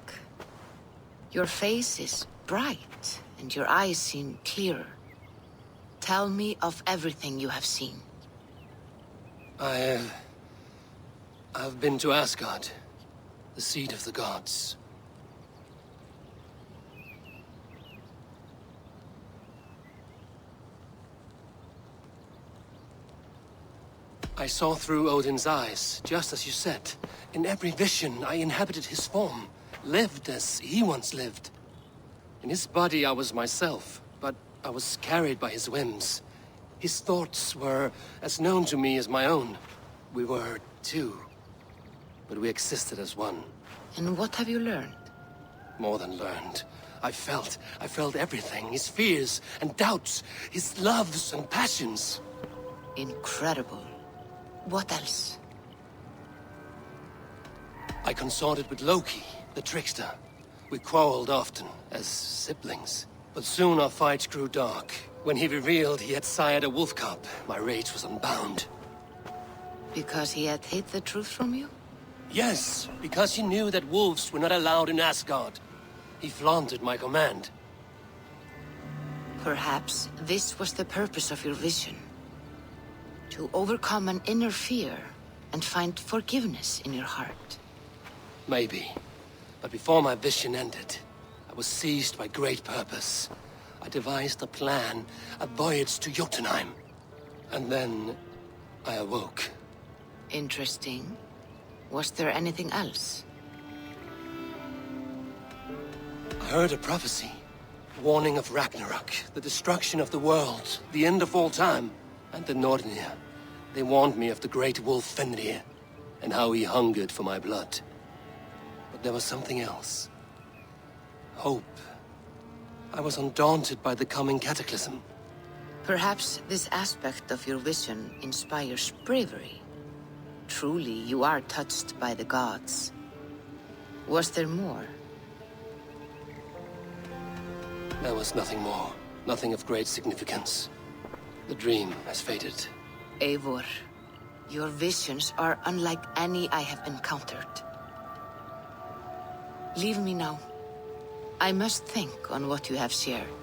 Your face is bright, and your eyes seem clearer. Tell me of everything you have seen. I've been to Asgard, the seat of the gods. I saw through Odin's eyes, just as you said. In every vision, I inhabited his form, lived as he once lived. In his body, I was myself, but I was carried by his whims. His thoughts were as known to me as my own. We were two, but we existed as one. And what have you learned? More than learned. I felt everything. His fears and doubts, his loves and passions. Incredible. What else? I consorted with Loki, the trickster. We quarreled often, as siblings. But soon our fights grew dark. When he revealed he had sired a wolf cub, my rage was unbound. Because he had hid the truth from you? Yes, because he knew that wolves were not allowed in Asgard. He flaunted my command. Perhaps this was the purpose of your vision. To overcome an inner fear and find forgiveness in your heart. Maybe. But before my vision ended, I was seized by great purpose. I devised a plan, a voyage to Jotunheim. And then I awoke. Interesting. Was there anything else? I heard a prophecy. Warning of Ragnarok, the destruction of the world, the end of all time. And the Nornir. They warned me of the great wolf Fenrir, and how he hungered for my blood. But there was something else. Hope. I was undaunted by the coming cataclysm. Perhaps this aspect of your vision inspires bravery. Truly, you are touched by the gods. Was there more? There was nothing more. Nothing of great significance. The dream has faded. Eivor, your visions are unlike any I have encountered. Leave me now. I must think on what you have shared.